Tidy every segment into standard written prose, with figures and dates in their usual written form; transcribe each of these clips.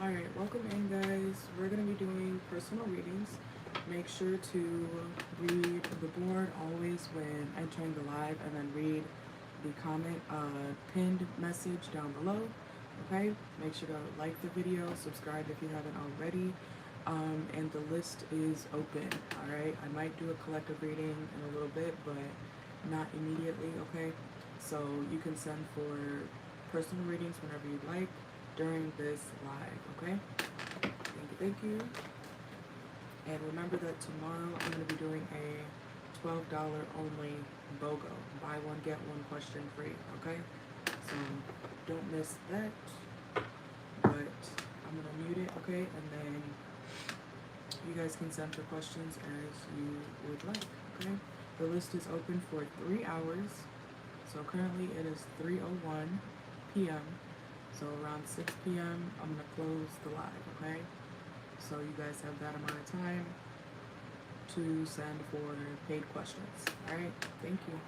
Alright, welcome in, guys. We're going to be doing personal readings. Make sure to read the board always when entering the live, and then read the comment pinned message down below. Okay, make sure to like the video, subscribe if you haven't already, and the list is open. Alright, I might do a collective reading in a little bit, but not immediately. Okay, so you can send for personal readings whenever you'd like during this live. Okay, thank you. And remember that tomorrow I'm going to be doing a $12 only BOGO, buy one get one question free. Okay, so don't miss that. But I'm going to mute it. Okay, and then you guys can send for questions as you would like. Okay, the list is open for 3 hours. So currently it is 3:01 p.m. So around 6 p.m. I'm going to close the live, okay? So you guys have that amount of time to send for paid questions. Alright, thank you.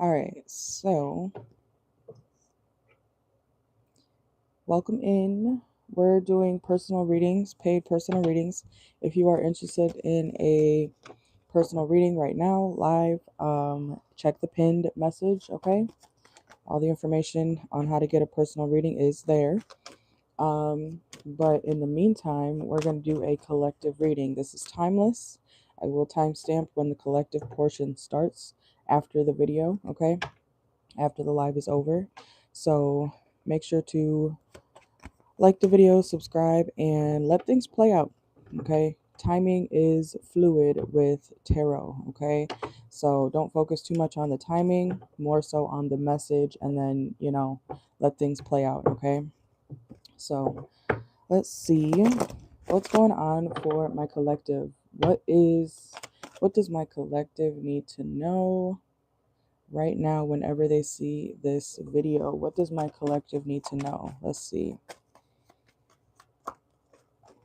All right, so welcome in. We're doing personal readings, paid personal readings. If you are interested in a personal reading right now, live, check the pinned message, okay? All the information on how to get a personal reading is there. But in the meantime, we're going to do a collective reading. This is timeless. I will timestamp when the collective portion starts after the video, okay? After the live is over. So make sure to like the video, subscribe, and let things play out, okay? Timing is fluid with tarot, okay? So don't focus too much on the timing, more so on the message, and then, let things play out, okay? So let's see what's going on for my collective. What does my collective need to know right now whenever they see this video? What does my collective need to know? Let's see.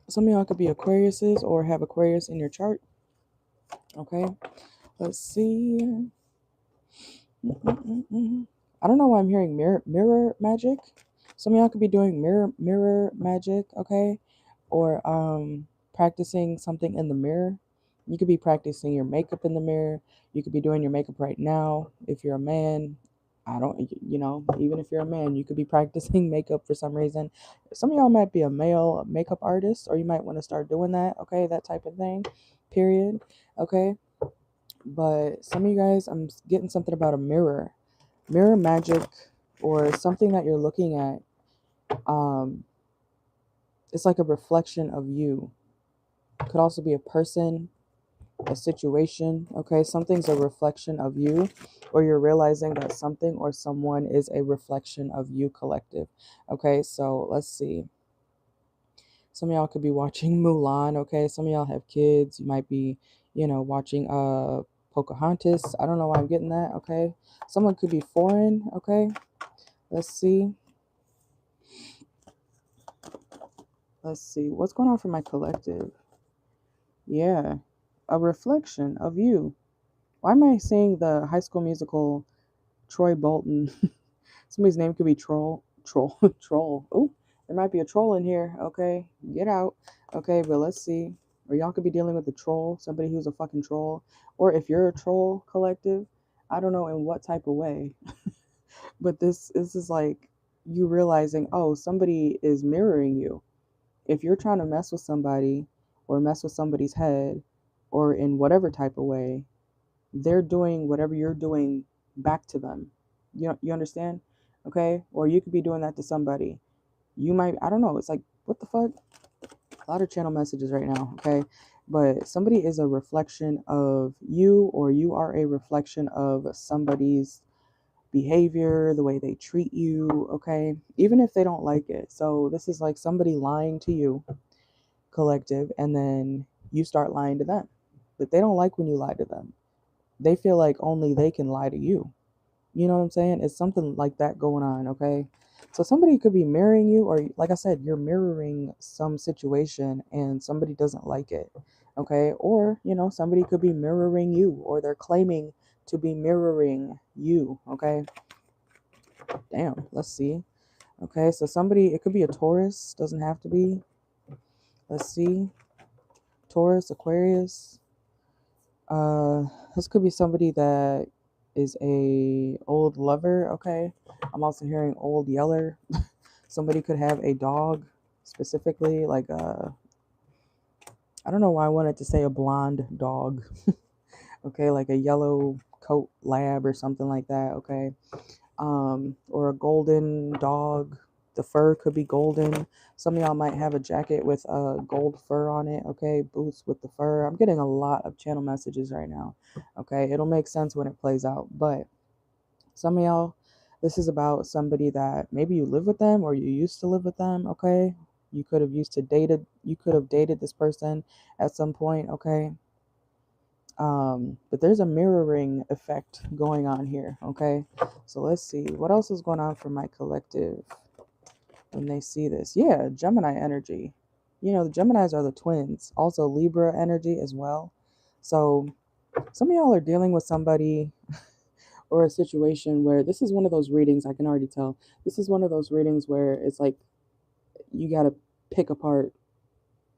Some of y'all could be Aquariuses or have Aquarius in your chart. Okay, let's see. I don't know why I'm hearing mirror magic. Some of y'all could be doing mirror magic, okay? Or practicing something in the mirror. You could be practicing your makeup in the mirror. You could be doing your makeup right now. If you're a man, even if you're a man, you could be practicing makeup for some reason. Some of y'all might be a male makeup artist, or you might want to start doing that, okay? That type of thing, period, okay? But some of you guys, I'm getting something about a mirror magic, or something that you're looking at. It's like a reflection of you. Could also be a person, a situation, okay? Something's a reflection of you, or you're realizing that something or someone is a reflection of you, collective. Okay, so let's see. Some of y'all could be watching Mulan, okay? Some of y'all have kids. You might be, watching Pocahontas. I don't know why I'm getting that, okay? Someone could be foreign, okay? Let's see. Let's see. What's going on for my collective? Yeah, a reflection of you. Why am I saying the High School Musical Troy Bolton? Somebody's name could be Troll. Oh, there might be a troll in here. Okay, get out. Okay, but let's see. Or y'all could be dealing with a troll, somebody who's a fucking troll. Or if you're a troll, collective, I don't know in what type of way. But this is like you realizing, oh, somebody is mirroring you. If you're trying to mess with somebody or mess with somebody's head or in whatever type of way, they're doing whatever you're doing back to them. You understand? Okay? Or you could be doing that to somebody. You might, I don't know, it's like, what the fuck? A lot of channel messages right now, okay? But somebody is a reflection of you, or you are a reflection of somebody's behavior, the way they treat you, okay? Even if they don't like it. So this is like somebody lying to you, collective, and then you start lying to them. But they don't like when you lie to them. They feel like only they can lie to you. You know what I'm saying? It's something like that going on, okay? So somebody could be mirroring you, or like I said, you're mirroring some situation and somebody doesn't like it, okay? Or, somebody could be mirroring you, or they're claiming to be mirroring you, okay? Damn, let's see. Okay, so somebody, it could be a Taurus, doesn't have to be. Let's see. Taurus, Aquarius. This could be somebody that is a old lover, okay? I'm also hearing old yeller. Somebody could have a dog, specifically, like I don't know why I wanted to say a blonde dog. Okay, like a yellow coat lab or something like that, okay? Or a golden dog. The fur could be golden. Some of y'all might have a jacket with gold fur on it, okay? Boots with the fur. I'm getting a lot of channel messages right now, okay? It'll make sense when it plays out. But some of y'all, this is about somebody that maybe you live with them or you used to live with them, okay? You could have dated this person at some point, okay? But there's a mirroring effect going on here, okay? So let's see what else is going on for my collective when they see this. Yeah, Gemini energy. The Geminis are the twins, also Libra energy as well. So some of y'all are dealing with somebody or a situation where this is one of those readings, I can already tell. This is one of those readings where it's like you got to pick apart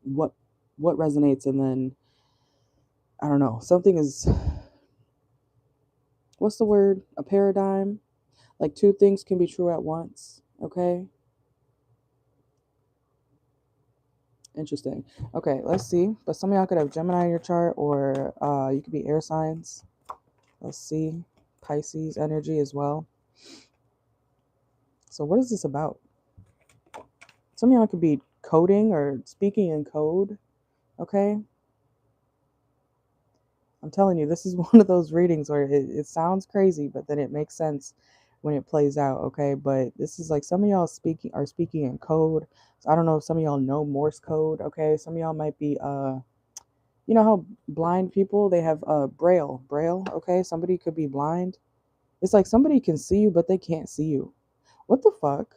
what resonates, and then I don't know, something is, what's the word? A paradigm? Like two things can be true at once, okay? Interesting. Okay, let's see. But some of y'all could have Gemini in your chart, or you could be air signs. Let's see. Pisces energy as well. So what is this about? Some of y'all could be coding or speaking in code, okay? I'm telling you, this is one of those readings where it sounds crazy, but then it makes sense when it plays out, okay? But this is like some of y'all are speaking in code. So I don't know if some of y'all know Morse code, okay? Some of y'all might be you know how blind people, they have braille, okay? Somebody could be blind. It's like somebody can see you, but they can't see you. What the fuck?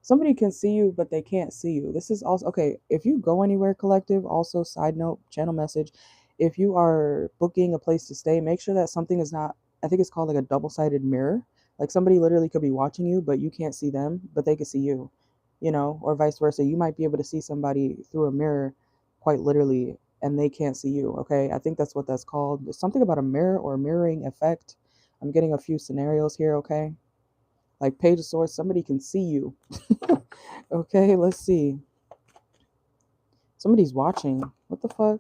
Somebody can see you, but they can't see you. This is also, okay, if you go anywhere, collective, also side note, channel message, if you are booking a place to stay, make sure that something is not, I think it's called like a double-sided mirror. Like somebody literally could be watching you, but you can't see them, but they can see you, you know, or vice versa. You might be able to see somebody through a mirror quite literally, and they can't see you, okay? I think that's what that's called. There's something about a mirror or mirroring effect. I'm getting a few scenarios here, okay? Like page of swords, somebody can see you. Okay, let's see. Somebody's watching. What the fuck?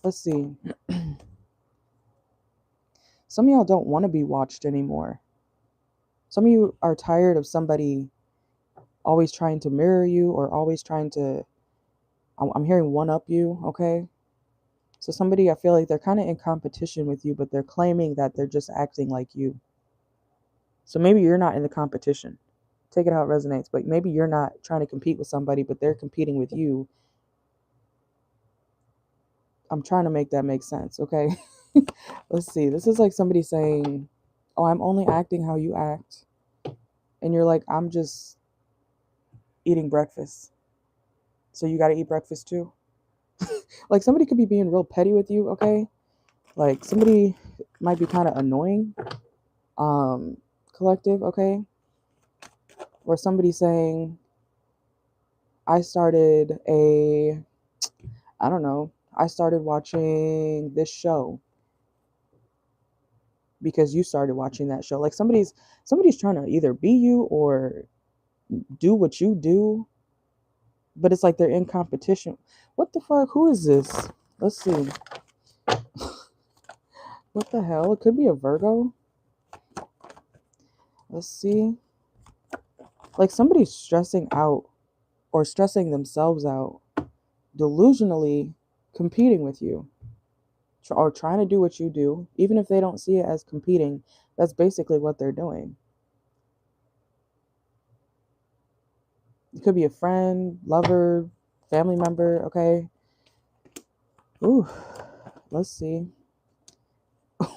Let's see. Some of y'all don't want to be watched anymore. Some of you are tired of somebody always trying to mirror you, or always trying to, I'm hearing one up you, okay? So somebody, I feel like they're kind of in competition with you, but they're claiming that they're just acting like you. So maybe you're not in the competition. Take it how it resonates, but maybe you're not trying to compete with somebody, but they're competing with you. I'm trying to make that make sense, okay? Let's see. This is like somebody saying, "Oh, I'm only acting how you act." And you're like, "I'm just eating breakfast. So you got to eat breakfast too." Like somebody could be being real petty with you, okay? Like somebody might be kind of annoying, um, collective, okay? Or somebody saying, I started a, I don't know, I started watching this show because you started watching that show. Like somebody's trying to either be you or do what you do, but it's like they're in competition. What the fuck? Who is this? Let's see. What the hell? It could be a Virgo. Let's see. Like somebody's stressing out or stressing themselves out, delusionally competing with you, or trying to do what you do, even if they don't see it as competing. That's basically what they're doing. It could be a friend, lover, family member, okay? Ooh, let's see.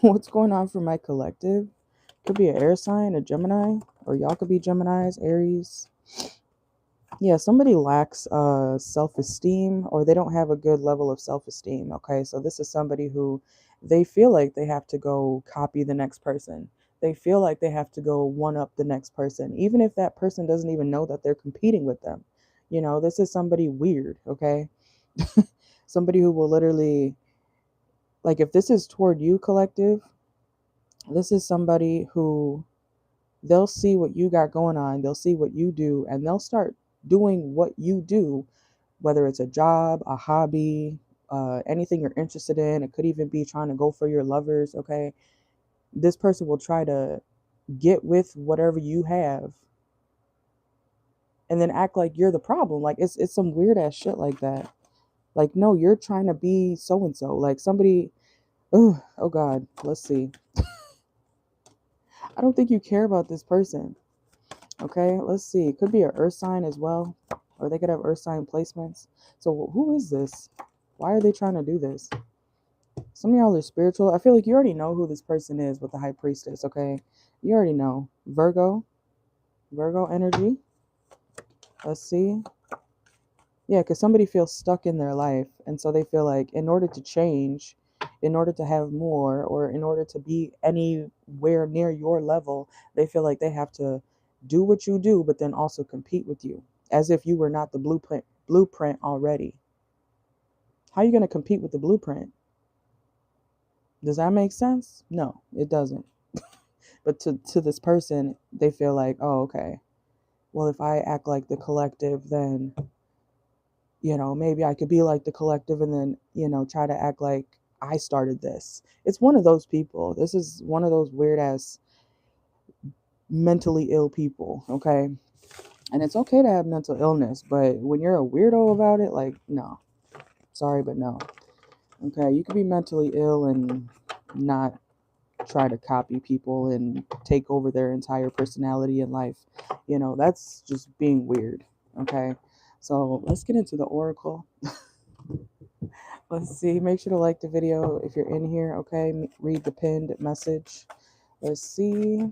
What's going on for my collective? Could be an air sign, a Gemini, or y'all could be Geminis, Aries. Yeah, somebody lacks self-esteem, or they don't have a good level of self-esteem, okay? So this is somebody who, they feel like they have to go copy the next person. They feel like they have to go one up the next person, even if that person doesn't even know that they're competing with them. You know, this is somebody weird, okay? Somebody who will literally, like if this is toward you, collective, this is somebody who, they'll see what you got going on, they'll see what you do, and they'll start doing what you do, whether it's a job, a hobby, anything you're interested in. It could even be trying to go for your lovers, okay? This person will try to get with whatever you have and then act like you're the problem. Like it's some weird ass shit like that. Like, no, you're trying to be so and so. Like somebody, oh God, let's see. I don't think you care about this person. Okay, let's see. It could be an earth sign as well, or they could have earth sign placements. So who is this? Why are they trying to do this? Some of y'all are spiritual. I feel like you already know who this person is with the high priestess, okay? You already know. Virgo energy. Let's see. Yeah, because somebody feels stuck in their life, and so they feel like in order to change, in order to have more, or in order to be anywhere near your level, they feel like they have to do what you do, but then also compete with you, as if you were not the blueprint already. How are you going to compete with the blueprint? Does that make sense? No, it doesn't. But to this person, they feel like, oh, okay, well, if I act like the collective, then, maybe I could be like the collective and then, try to act like I started this. It's one of those people. This is one of those weird ass mentally ill people, okay? And it's okay to have mental illness, but when you're a weirdo about it, like, no. Sorry, but no. Okay, you could be mentally ill and not try to copy people and take over their entire personality in life. That's just being weird. Okay, so let's get into the oracle. Let's see. Make sure to like the video if you're in here. Okay, read the pinned message. Let's see.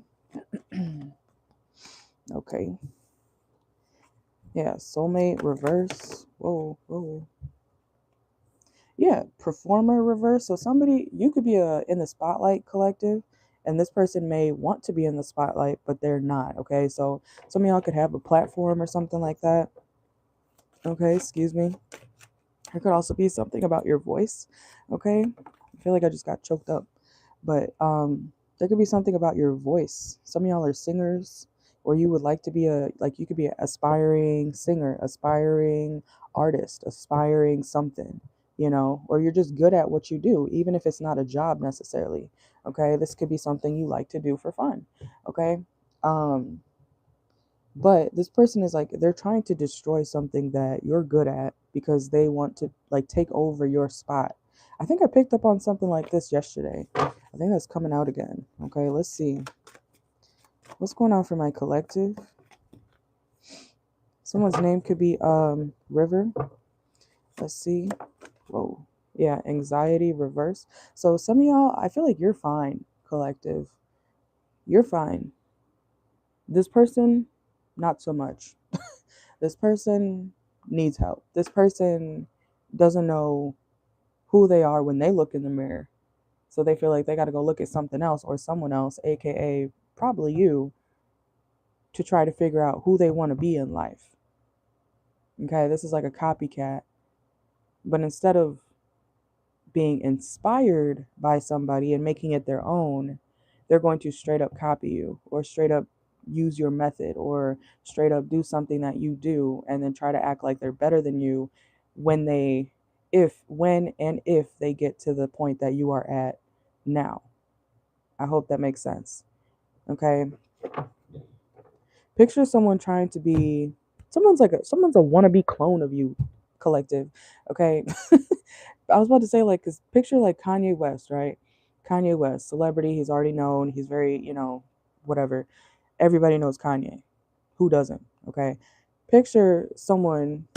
Okay. Yeah, soulmate reverse. Whoa, whoa. Yeah, performer reverse. So somebody, you could be in the spotlight collective, and this person may want to be in the spotlight, but they're not. Okay, so some of y'all could have a platform or something like that. Okay, excuse me. It could also be something about your voice. Okay, I feel like I just got choked up, but there could be something about your voice. Some of y'all are singers, or you would like to be you could be an aspiring singer, aspiring artist, aspiring something, or you're just good at what you do, even if it's not a job necessarily. Okay, this could be something you like to do for fun. Okay, um, but this person is like, they're trying to destroy something that you're good at because they want to like take over your spot. I think I picked up on something like this yesterday. I think that's coming out again. Okay, let's see. What's going on for my collective? Someone's name could be River. Let's see. Whoa. Yeah, anxiety reverse. So some of y'all, I feel like you're fine, collective. You're fine. This person, not so much. This person needs help. This person doesn't know who they are when they look in the mirror. So they feel like they got to go look at something else or someone else, aka probably you, to try to figure out who they want to be in life. Okay, this is like a copycat. But instead of being inspired by somebody and making it their own, they're going to straight up copy you, or straight up use your method, or straight up do something that you do and then try to act like they're better than you when if they get to the point that you are at now. I hope that makes sense. Okay. Picture someone trying to be someone's a wannabe clone of you, collective. Okay. I was about to say, like, cause picture like Kanye West, right? Kanye West, celebrity, he's already known, he's very, whatever. Everybody knows Kanye. Who doesn't? Okay. Picture someone,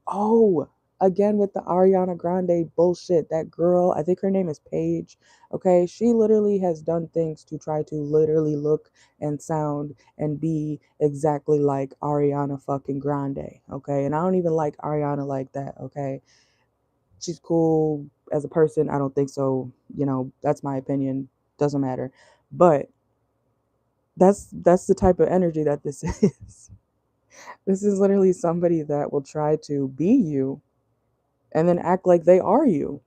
oh, again with the Ariana Grande bullshit. That girl, I think her name is Paige. Okay. She literally has done things to try to literally look and sound and be exactly like Ariana fucking Grande. Okay. And I don't even like Ariana like that. Okay. She's cool as a person. I don't think so. That's my opinion. Doesn't matter. But that's the type of energy that this is. This is literally somebody that will try to be you and then act like they are you.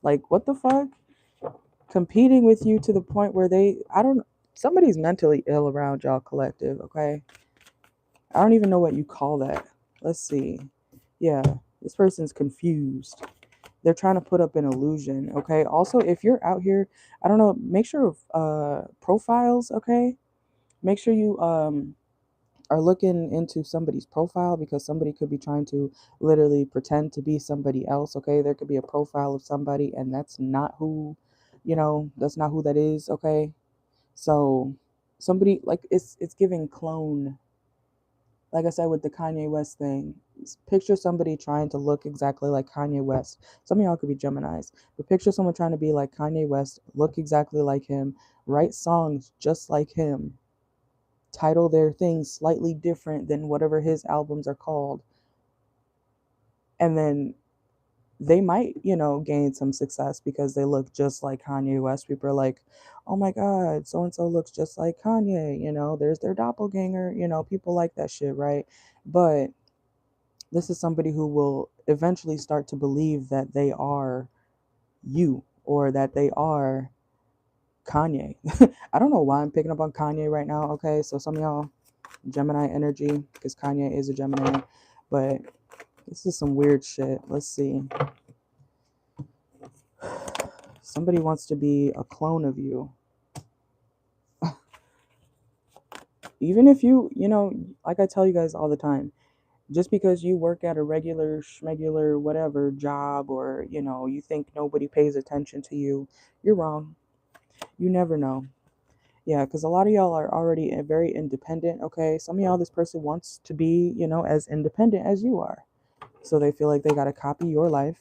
Like, what the fuck? Competing with you to the point where somebody's mentally ill around y'all, collective, okay? I don't even know what you call that. Let's see. Yeah, this person's confused. They're trying to put up an illusion, okay? Also, if you're out here, I don't know, make sure profiles, okay? Make sure you are looking into somebody's profile, because somebody could be trying to literally pretend to be somebody else, okay? There could be a profile of somebody and that's not who, that's not who that is, okay? So somebody, like, it's giving clone. Like I said with the Kanye West thing, picture somebody trying to look exactly like Kanye West. Some of y'all could be Geminis, but picture someone trying to be like Kanye West, look exactly like him, write songs just like him, title their things slightly different than whatever his albums are called, and then they might, gain some success because they look just like Kanye West. People are like, oh my God, so and so looks just like Kanye, there's their doppelganger, people like that shit, right? But this is somebody who will eventually start to believe that they are you, or that they are Kanye. I don't know why I'm picking up on Kanye right now. Okay, so some of y'all, Gemini energy, because Kanye is a Gemini, but this is some weird shit. Let's see. Somebody wants to be a clone of you. Even if like I tell you guys all the time, just because you work at a regular schmegular whatever job, or you think nobody pays attention to you, you're wrong. You never know. Yeah, because a lot of y'all are already very independent. Okay, some of y'all, this person wants to be as independent as you are, so they feel like they got to copy your life.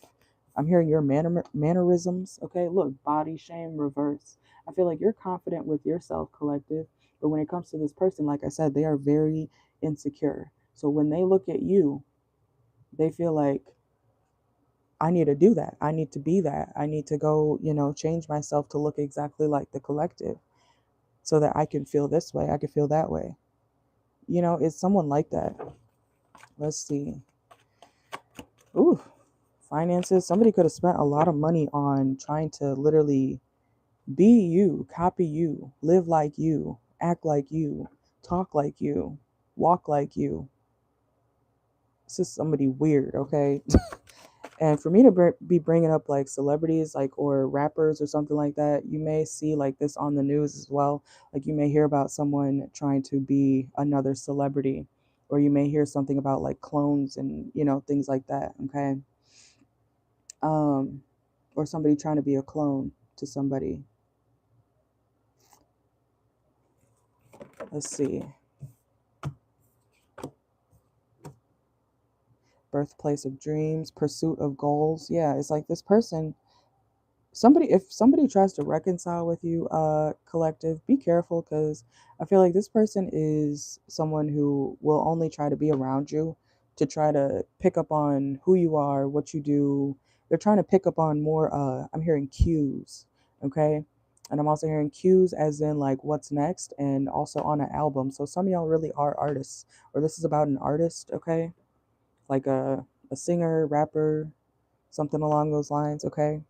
I'm hearing your mannerisms. Okay, look, body shame reverse. I feel like you're confident with yourself, collective, but when it comes to this person, like I said, they are very insecure. So when they look at you, they feel like, I need to do that. I need to be that. I need to go, change myself to look exactly like the collective, so that I can feel this way. I can feel that way. It's someone like that. Let's see. Ooh, finances. Somebody could have spent a lot of money on trying to literally be you, copy you, live like you, act like you, talk like you, walk like you. This is somebody weird, okay? And for me to be bringing up like celebrities, like, or rappers or something like that, you may see like this on the news as well. Like you may hear about someone trying to be another celebrity, or you may hear something about like clones and things like that. Okay, um, or somebody trying to be a clone to somebody. Let's see. Birthplace of dreams, pursuit of goals. Yeah, it's like this person, if somebody tries to reconcile with you, collective, be careful, because I feel like this person is someone who will only try to be around you to try to pick up on who you are, what you do. They're trying to pick up on more, I'm hearing cues. Okay, and I'm also hearing cues as in like what's next, and also on an album. So some of y'all really are artists, or this is about an artist. Okay, like a singer, rapper, something along those lines. Okay,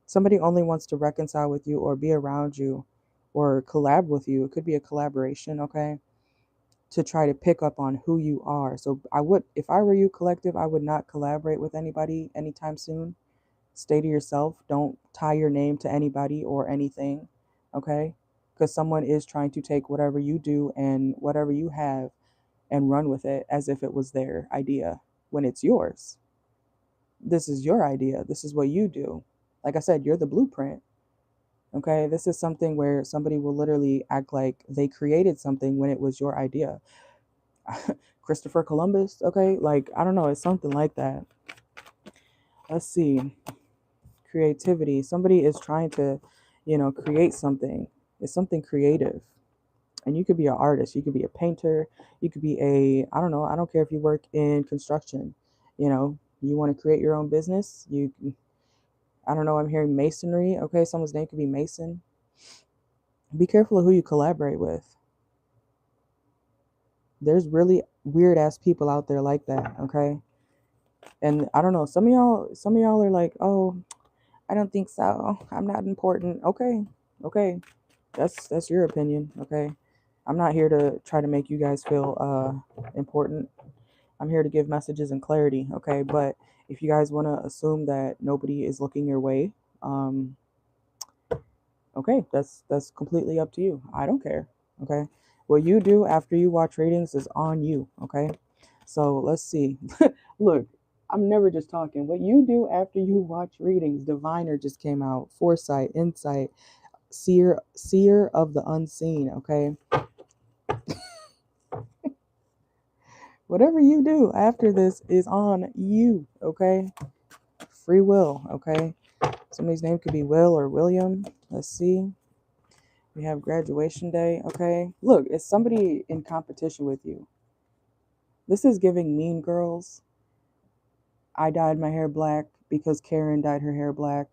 somebody only wants to reconcile with you or be around you or collab with you. It could be a collaboration, okay? To try to pick up on who you are. So if I were you, collective, I would not collaborate with anybody anytime soon. Stay to yourself. Don't tie your name to anybody or anything, okay? Because someone is trying to take whatever you do and whatever you have and run with it as if it was their idea when it's yours. This is your idea. This is what you do. Like I said, you're the blueprint. Okay, this is something where somebody will literally act like they created something when it was your idea. Christopher Columbus, okay? Like, I don't know, it's something like that. Let's see. Creativity. Somebody is trying to, create something. It's something creative. And you could be an artist, you could be a painter, you could be I don't know, I don't care if you work in construction. You want to create your own business. I don't know, I'm hearing masonry. Okay, someone's name could be Mason. Be careful of who you collaborate with. There's really weird ass people out there like that, okay? And I don't know, some of y'all are like, "Oh, I don't think so. I'm not important." Okay. Okay. That's your opinion, okay? I'm not here to try to make you guys feel important. I'm here to give messages and clarity, okay? But if you guys want to assume that nobody is looking your way, um okay, that's completely up to you. I don't care, okay? What you do after you watch readings is on you, okay? So let's see. Look, I'm never just talking. What you do after you watch readings, diviner just came out, foresight, insight, seer of the unseen, okay? Whatever you do after this is on you, okay? Free will, okay? Somebody's name could be Will or William. Let's see. We have graduation day, okay? Look, it's somebody in competition with you. This is giving Mean Girls. I dyed my hair black because Karen dyed her hair black,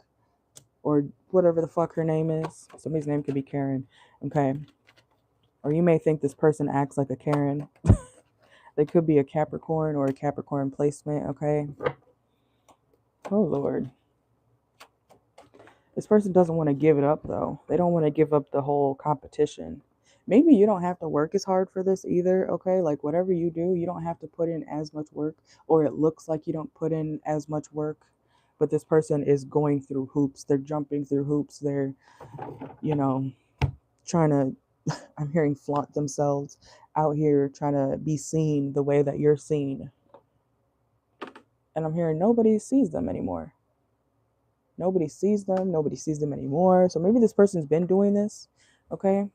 or whatever the fuck her name is. Somebody's name could be Karen, okay? Or you may think this person acts like a Karen. They could be a Capricorn or a Capricorn placement, okay? Oh, Lord. This person doesn't want to give it up, though. They don't want to give up the whole competition. Maybe you don't have to work as hard for this either, okay? Like, whatever you do, you don't have to put in as much work, or it looks like you don't put in as much work. But this person is going through hoops. They're jumping through hoops. They're, you know, trying to, I'm hearing flaunt themselves out here, trying to be seen the way that you're seen. And I'm hearing nobody sees them anymore. Nobody sees them. Nobody sees them anymore. So maybe this person's been doing this. Okay.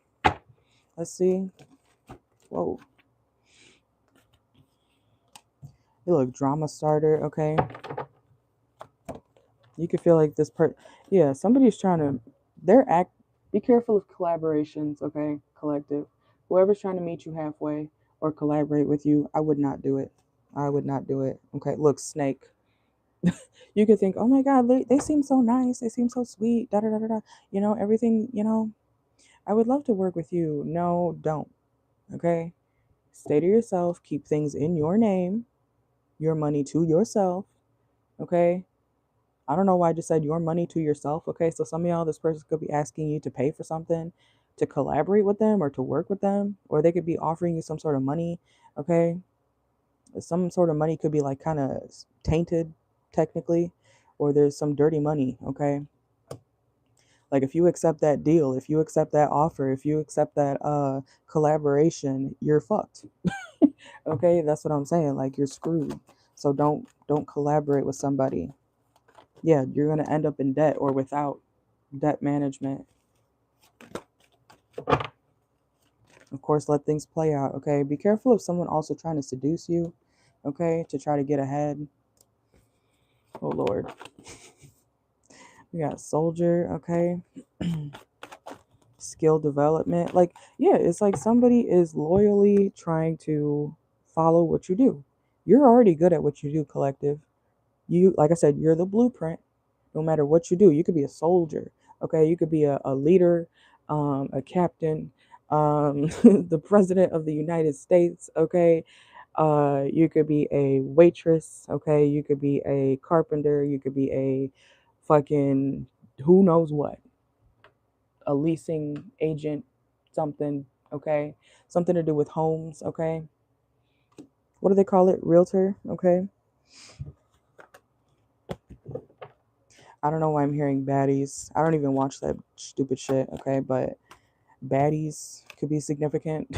Let's see. Whoa. You look drama starter. Okay. You can feel like this part. Yeah. Somebody's trying to, be careful of collaborations. Okay. Collective. Whoever's trying to meet you halfway or collaborate with you, I would not do it. I would not do it. Okay. Look, snake. You could think, oh my God, they seem so nice. They seem so sweet. Da da da da da. You know, everything, I would love to work with you. No, don't. Okay. Stay to yourself. Keep things in your name, your money to yourself. Okay. I don't know why I just said your money to yourself. Okay. So some of y'all, this person could be asking you to pay for something, to collaborate with them or to work with them, or they could be offering you some sort of money. Okay. Some sort of money could be like kind of tainted technically, or there's some dirty money. Okay. Like if you accept that deal, if you accept that offer, if you accept that collaboration, you're fucked. Okay, that's what I'm saying. Like you're screwed. So don't collaborate with somebody. Yeah, you're gonna end up in debt or without debt management. Of course, let things play out. Okay, be careful of someone also trying to seduce you. Okay, to try to get ahead. Oh Lord. We got soldier. Okay. Skill development. Like, yeah, it's like somebody is loyally trying to follow what you do. You're already good at what you do, collective. You, like I said, you're the blueprint. No matter what you do, you could be a soldier. Okay, you could be a leader, a captain, the president of the United States. Okay, you could be a waitress. Okay, you could be a carpenter. You could be a fucking who knows what, a leasing agent, something, okay? Something to do with homes, okay? What do they call it? Realtor, okay? I don't know why I'm hearing baddies. I don't even watch that stupid shit, okay? But baddies could be significant.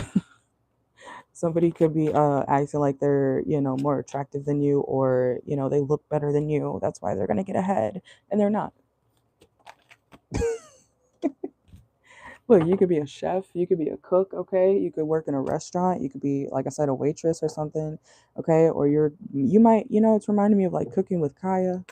Somebody could be acting like they're, more attractive than you, or, they look better than you. That's why they're going to get ahead, and they're not. Look, you could be a chef, you could be a cook, okay? You could work in a restaurant, you could be, like I said, a waitress or something, okay? Or you might, it's reminding me of like Cooking with Kaya,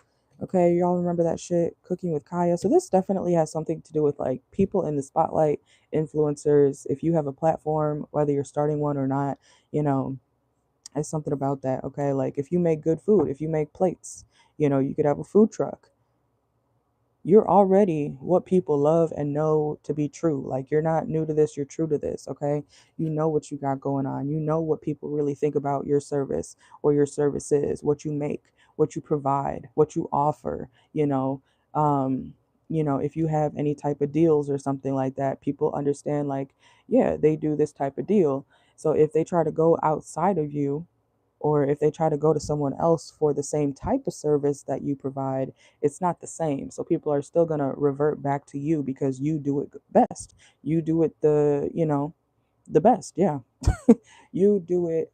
okay? Y'all remember that shit, Cooking with Kaya? So this definitely has something to do with like people in the spotlight, influencers. If you have a platform, whether you're starting one or not, it's something about that, okay? Like if you make good food, if you make plates, you could have a food truck. You're already what people love and know to be true. Like you're not new to this, you're true to this, okay? You know what you got going on. You know what people really think about your service or your services, what you make, what you provide, what you offer, if you have any type of deals or something like that, people understand like, yeah, they do this type of deal. So if they try to go outside of you, or if they try to go to someone else for the same type of service that you provide, it's not the same. So people are still going to revert back to you because you do it best. You do it the best. Yeah. You do it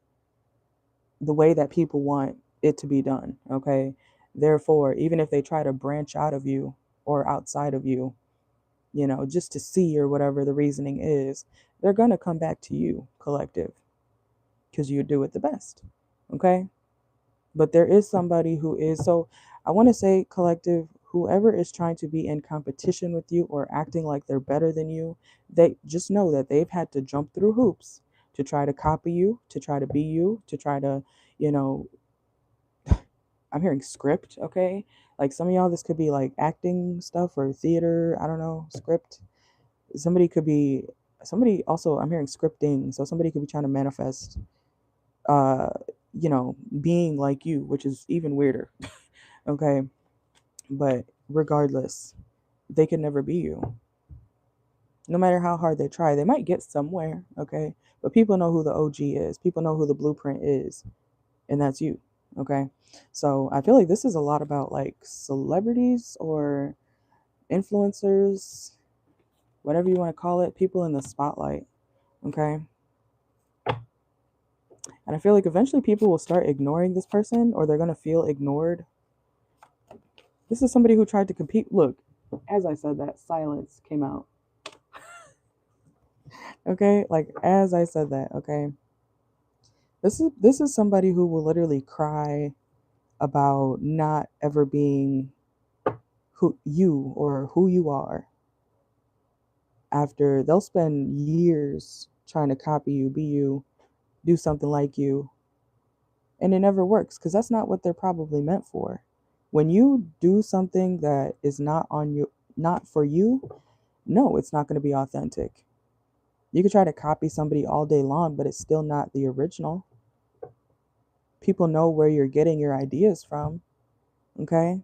the way that people want it to be done. Okay. Therefore, even if they try to branch out of you or outside of you, just to see or whatever the reasoning is, they're going to come back to you, collective, because you do it the best. Okay. But there is somebody who is, so I want to say, collective, whoever is trying to be in competition with you or acting like they're better than you, they just know that they've had to jump through hoops to try to copy you, to try to be you, to try to, you know, I'm hearing script, okay? Like some of y'all, this could be like acting stuff or theater, I don't know, script. Somebody could be, somebody also, I'm hearing scripting. So somebody could be trying to manifest, uh, being like you, which is even weirder, okay? But regardless, they can never be you. No matter how hard they try, they might get somewhere, okay? But people know who the OG is, people know who the blueprint is, and that's you, okay? So I feel like this is a lot about like celebrities or influencers, whatever you want to call it, people in the spotlight, okay? And I feel like eventually people will start ignoring this person, or they're going to feel ignored. This is somebody who tried to compete. Look, as I said that, silence came out. Okay? Like as I said that, okay? This is somebody who will literally cry about not ever being who you are, after they'll spend years trying to copy you, be you, do something like you, and it never works because that's not what they're probably meant for. When you do something that is not on you, not for you, no, it's not going to be authentic. You could try to copy somebody all day long, but it's still not the original. People know where you're getting your ideas from, okay?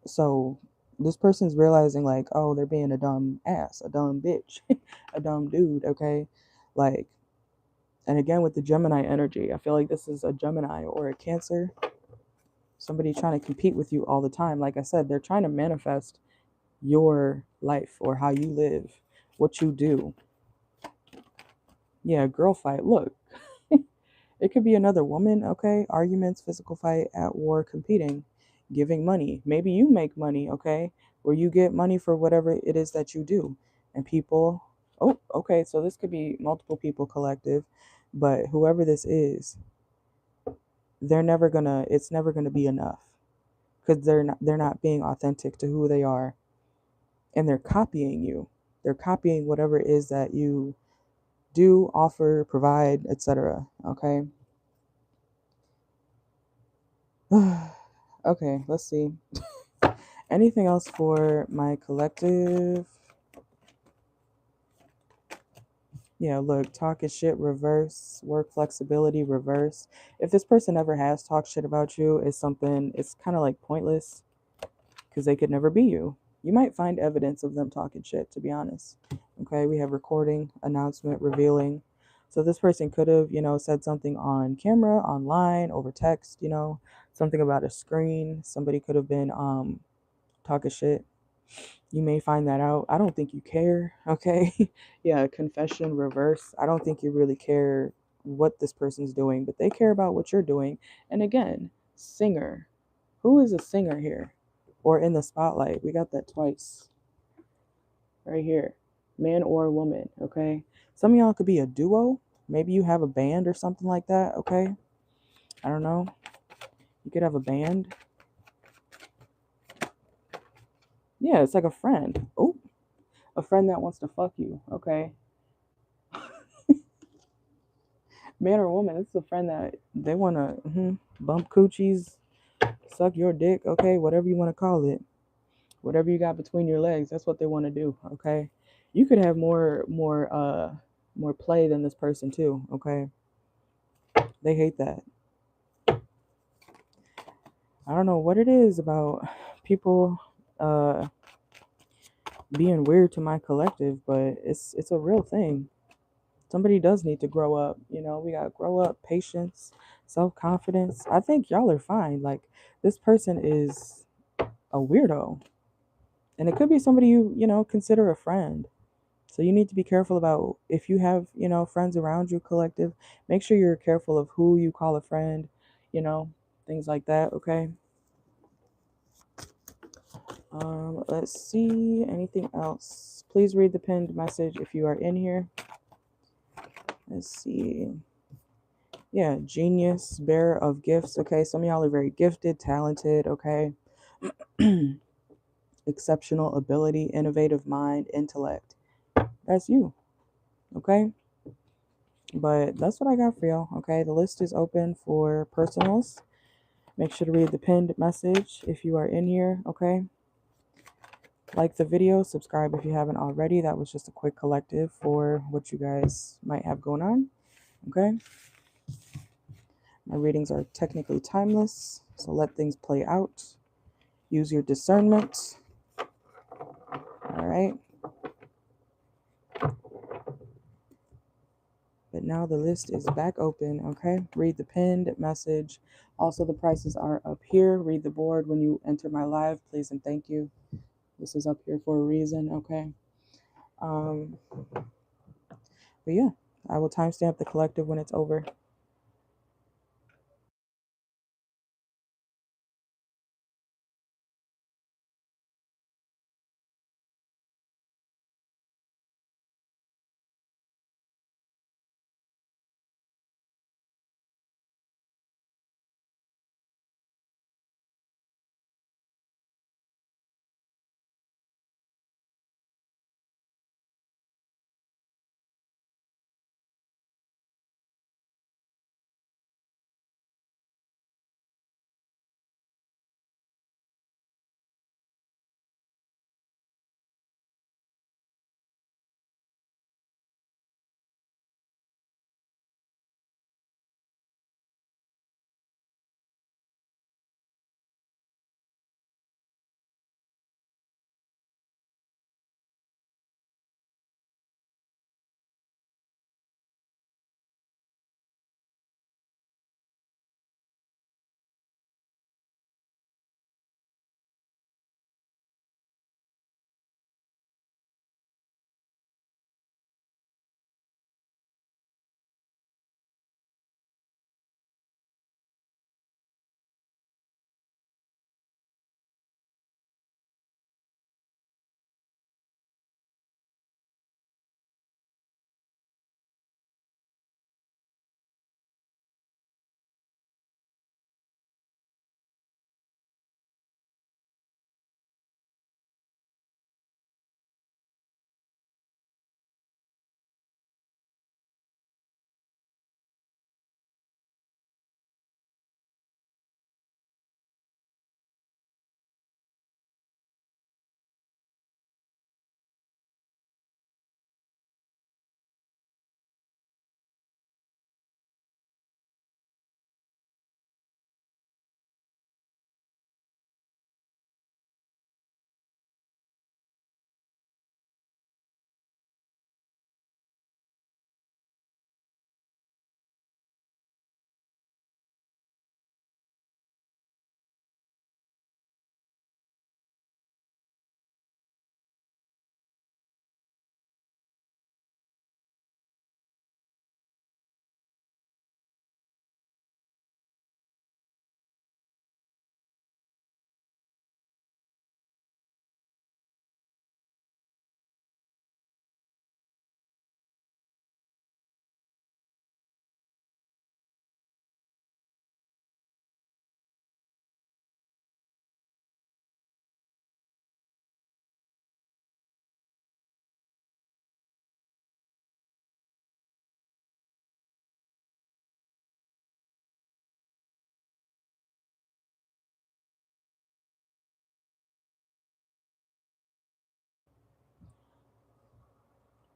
So this person's realizing like, oh, they're being a dumb ass, a dumb bitch, a dumb dude, okay? Like, and again with the Gemini energy, I feel like this is a Gemini or a Cancer. Somebody trying to compete with you all the time. Like I said, they're trying to manifest your life or how you live, what you do. Yeah, girl fight. Look, it could be another woman, okay? Arguments, physical fight, at war, competing, giving money. Maybe you make money, okay? Where you get money for whatever it is that you do. And people, oh, okay, so this could be multiple people collective, but whoever this is, it's never gonna be enough. Because they're not being authentic to who they are, and they're copying you. They're copying whatever it is that you do, offer, provide, etc. Okay? Okay, let's see. Anything else for my collective? Yeah, look, talking shit reverse, work flexibility reverse. If this person ever has talked shit about you, it's kind of like pointless because they could never be you. You might find evidence of them talking shit, to be honest. Okay, we have recording, announcement, revealing. So this person could have, said something on camera, online, over text, something about a screen. Somebody could have been talking shit. You may find that out. I don't think you care, okay? Yeah, confession, reverse. I don't think you really care what this person's doing, but they care about what you're doing. And again, singer. Who is a singer here? Or in the spotlight? We got that twice. Right here. Man or woman, okay? Some of y'all could be a duo. Maybe you have a band or something like that, okay? I don't know. You could have a band. Yeah, it's like a friend. Oh, a friend that wants to fuck you, okay? Man or woman, it's a friend that they want to bump coochies, suck your dick, okay? Whatever you want to call it. Whatever you got between your legs, that's what they want to do, okay? You could have more play than this person too, okay? They hate that. I don't know what it is about people uh being weird to my collective, but it's a real thing. Somebody does need to grow up, we got to grow up, patience, self-confidence. I think y'all are fine. Like this person is a weirdo. And it could be somebody you consider a friend. So you need to be careful about if you have, friends around you collective, make sure you're careful of who you call a friend, you know, things like that, okay? Let's see, anything else? Please read the pinned message if you are in here. Let's see. Yeah, genius, bearer of gifts, okay? Some of y'all are very gifted, talented, okay? Exceptional ability, innovative mind, intellect. That's you, okay? But that's what I got for y'all, okay? The list is open for personals. Make sure to read the pinned message if you are in here, okay? Like the video, subscribe if you haven't already. That was just a quick collective for what you guys might have going on, okay? My readings are technically timeless, so let things play out. Use your discernment, all right? But now the list is back open, okay? Read the pinned message. Also, the prices are up here. Read the board when you enter my live, please and thank you. This is up here for a reason, okay? But yeah, I will timestamp the collective when it's over.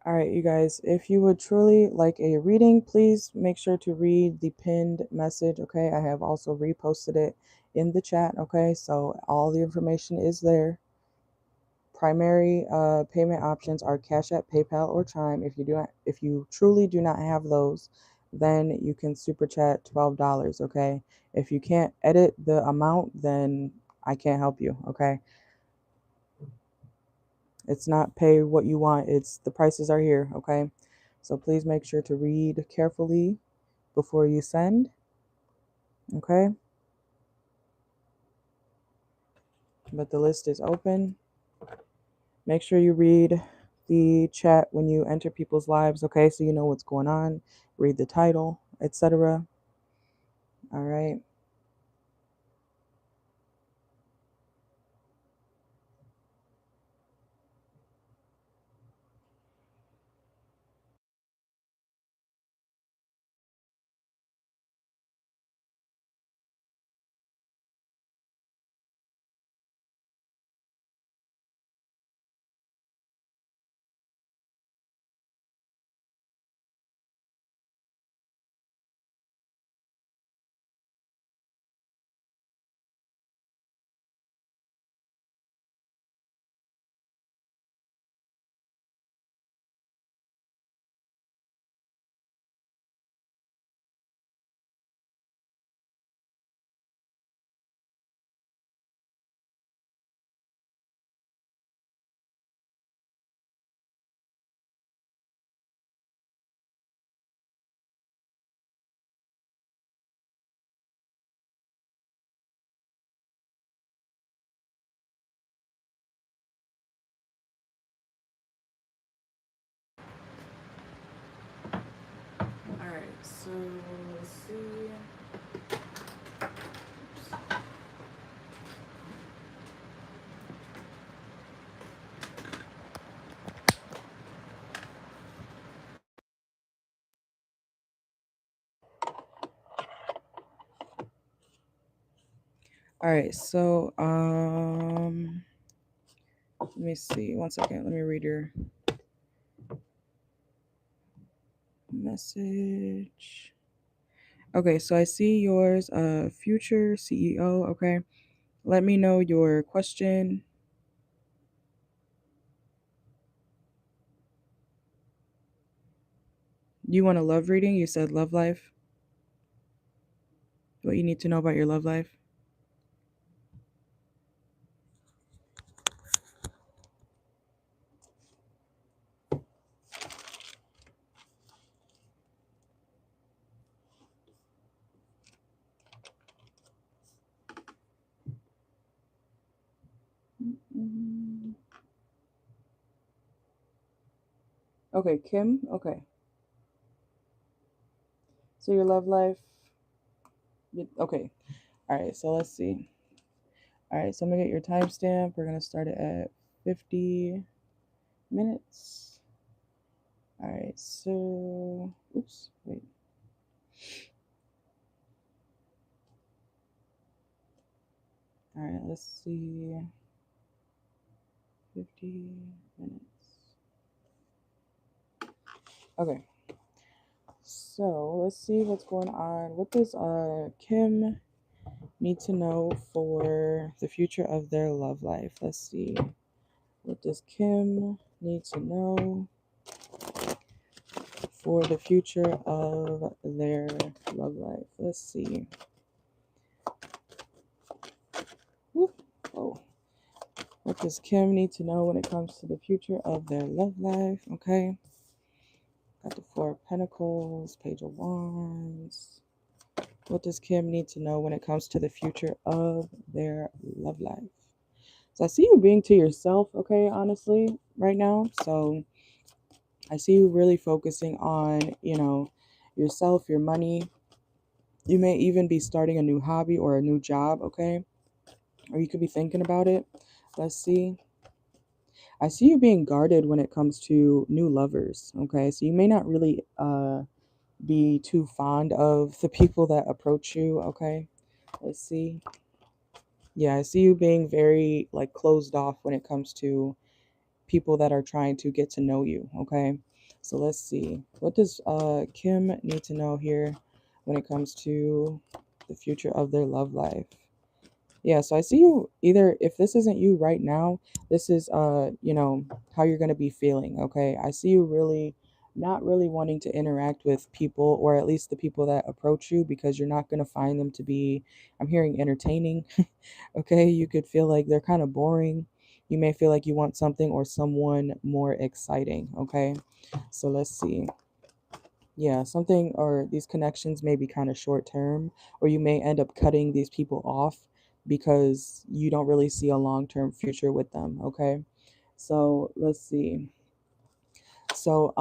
All right, you guys, if you would truly like a reading, please make sure to read the pinned message, okay? I have also reposted it in the chat, okay? So all the information is there. Primary payment options are Cash App, PayPal, or Chime. If you truly do not have those, then you can super chat $12, okay? If you can't edit the amount, then I can't help you, okay? It's not pay what you want, it's the prices are here, okay? So please make sure to read carefully before you send, okay? But the list is open. Make sure you read the chat when you enter people's lives, okay? So you know what's going on. Read the title, etc. All right. So let's see. All right, so let me see. One second. Let me read your message. Okay, so I see yours, future CEO. Okay, let me know your question. You want a love reading? You said love life. What you need to know about your love life? Mm. Okay, Kim. Okay, so your love life. Okay. All right. So let's see. All right. So I'm gonna get your timestamp. We're gonna start it at 50 minutes. All right. So, oops. Wait. All right. Let's see. 50 minutes. Okay. So let's see what's going on. What does Kim need to know for the future of their love life? Let's see. What does Kim need to know for the future of their love life? Let's see. Whoop. Oh. What does Kim need to know when it comes to the future of their love life? Okay. Got the Four of Pentacles, Page of Wands. What does Kim need to know when it comes to the future of their love life? So I see you being to yourself, okay, honestly, right now. So I see you really focusing on, yourself, your money. You may even be starting a new hobby or a new job, okay? Or you could be thinking about it. Let's see. I see you being guarded when it comes to new lovers, okay? So you may not really be too fond of the people that approach you, okay? Let's see. Yeah, I see you being very like closed off when it comes to people that are trying to get to know you, okay? So let's see. What does Kim need to know here when it comes to the future of their love life? Yeah, so I see you either if this isn't you right now, this is how you're going to be feeling, okay? I see you really not really wanting to interact with people or at least the people that approach you because you're not going to find them to be I'm hearing entertaining. Okay, you could feel like they're kind of boring. You may feel like you want something or someone more exciting, okay? So let's see. Yeah, something or these connections may be kind of short term, or you may end up cutting these people off because you don't really see a long term future with them, okay? So let's see. So,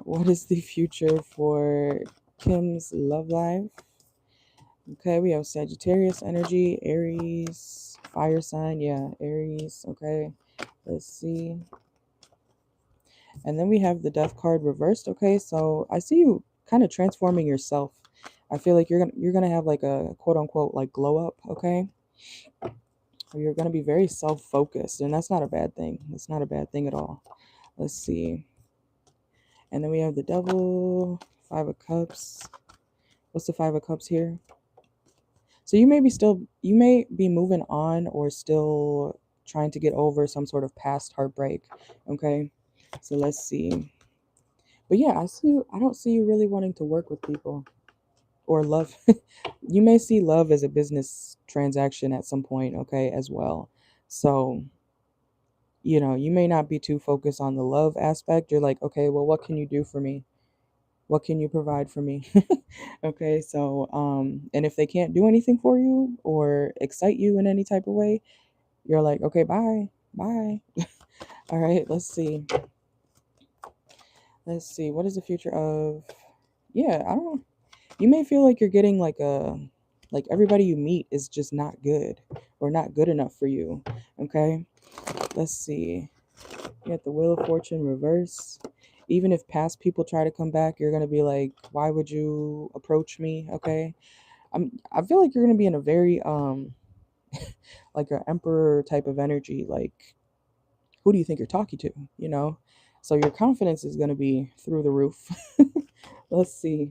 what is the future for Kim's love life? Okay, we have Sagittarius energy, Aries, fire sign, yeah, Aries, okay. Let's see. And then we have the death card reversed. Okay, so I see you kind of transforming yourself. I feel like you're gonna have like a quote unquote like glow up, okay? Or you're gonna be very self-focused, and that's not a bad thing. That's not a bad thing at all. Let's see. And then we have the devil, Five of Cups. What's the Five of Cups here? So you may be moving on or still trying to get over some sort of past heartbreak. Okay. So let's see. But yeah, I don't see you really wanting to work with people or love. You may see love as a business transaction at some point, okay, as well. So, you may not be too focused on the love aspect. You're like, okay, well, what can you do for me? What can you provide for me? Okay, so and if they can't do anything for you or excite you in any type of way, you're like, okay, bye. Bye. All right, let's see. Let's see. What is the future of Yeah, I don't know. You may feel like you're getting like everybody you meet is just not good or not good enough for you. Okay, let's see. You got the Wheel of Fortune reverse. Even if past people try to come back, you're gonna be like, why would you approach me? Okay. I feel like you're gonna be in a very like an emperor type of energy. Like, who do you think you're talking to? You know? So your confidence is gonna be through the roof. Let's see.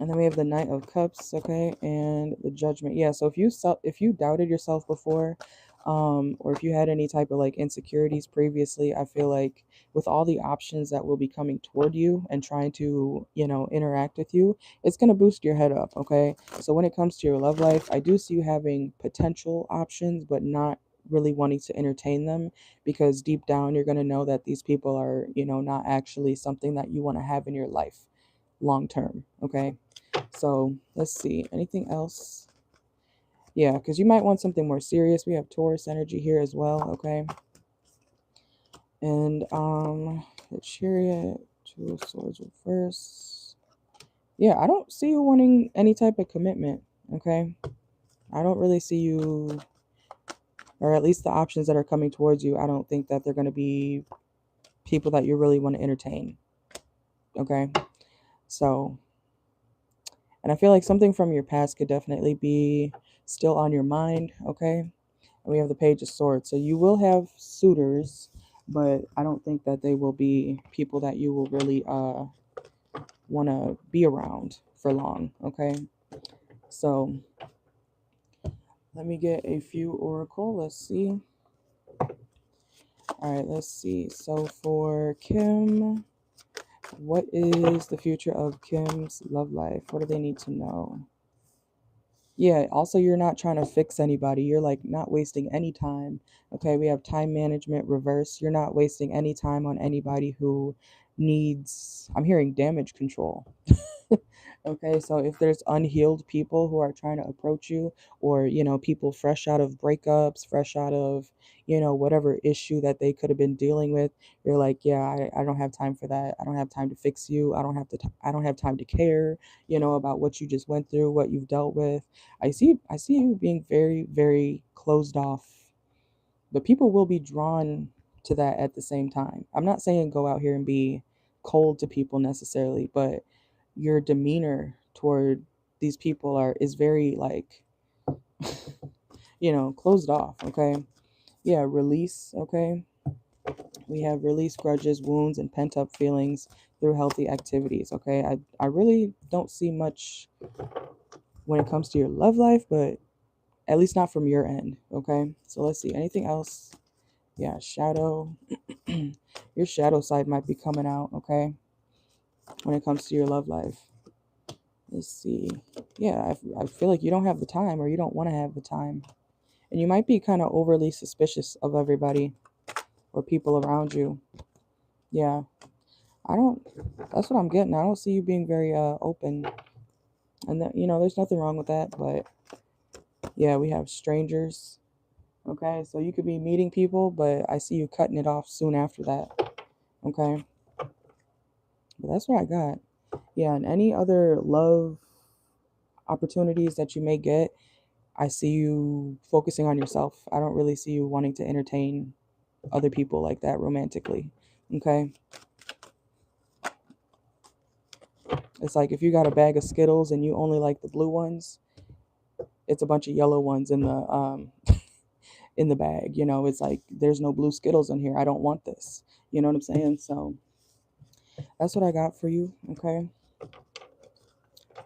And then we have the Knight of Cups, okay, and the Judgment. Yeah, so if you doubted yourself before, or if you had any type of like insecurities previously, I feel like with all the options that will be coming toward you and trying to, interact with you, it's gonna boost your head up, okay? So when it comes to your love life, I do see you having potential options, but not really wanting to entertain them because deep down you're gonna know that these people are, not actually something that you want to have in your life long term, okay? So let's see. Anything else? Yeah, because you might want something more serious. We have Taurus energy here as well, okay? And the Chariot, Two of Swords reverse. Yeah, I don't see you wanting any type of commitment, okay? I don't really see you, or at least the options that are coming towards you, I don't think that they're going to be people that you really want to entertain, okay? So, and I feel like something from your past could definitely be still on your mind, okay? And we have the Page of Swords. So you will have suitors, but I don't think that they will be people that you will really want to be around for long, okay? So let me get a few oracle. Let's see. All right, let's see. So for Kim, what is the future of Kim's love life? What do they need to know? Yeah, also you're not trying to fix anybody. You're like not wasting any time. Okay, we have time management reverse. You're not wasting any time on anybody who needs, I'm hearing damage control. Okay, so if there's unhealed people who are trying to approach you, or people fresh out of breakups, fresh out of whatever issue that they could have been dealing with, you're like, yeah, I don't have time for that. I don't have time to fix you. I don't have time to care, about what you just went through, what you've dealt with. I see you being very, very closed off, but people will be drawn to that at the same time. I'm not saying go out here and be cold to people necessarily, but your demeanor toward these people is very like closed off, okay? Yeah, release, okay? We have release grudges, wounds, and pent-up feelings through healthy activities, okay? I really don't see much when it comes to your love life, but at least not from your end, okay? So let's see, anything else? Yeah, shadow. Your shadow side might be coming out, okay? When it comes to your love life. Let's see. Yeah, I feel like you don't have the time, or you don't want to have the time. And you might be kind of overly suspicious of everybody or people around you. Yeah. I don't, that's what I'm getting. I don't see you being very open. And that, there's nothing wrong with that, but yeah, we have strangers. Okay, so you could be meeting people, but I see you cutting it off soon after that. Okay. But that's what I got. Yeah, and any other love opportunities that you may get, I see you focusing on yourself. I don't really see you wanting to entertain other people like that romantically. Okay? It's like if you got a bag of Skittles and you only like the blue ones, it's a bunch of yellow ones in the in the bag. It's like there's no blue Skittles in here. I don't want this. You know what I'm saying? So that's what I got for you. Okay.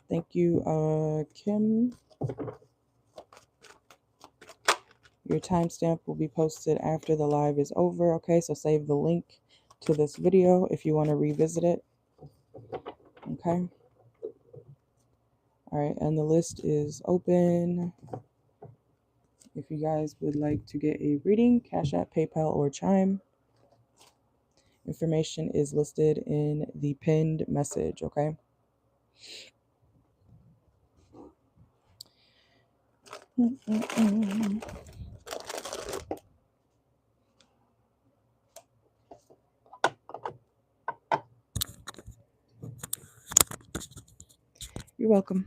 Thank you, Kim. Your timestamp will be posted after the live is over. Okay, so save the link to this video if you want to revisit it. Okay. All right, and the list is open. If you guys would like to get a reading, Cash App, PayPal, or Chime, information is listed in the pinned message. Okay. You're welcome.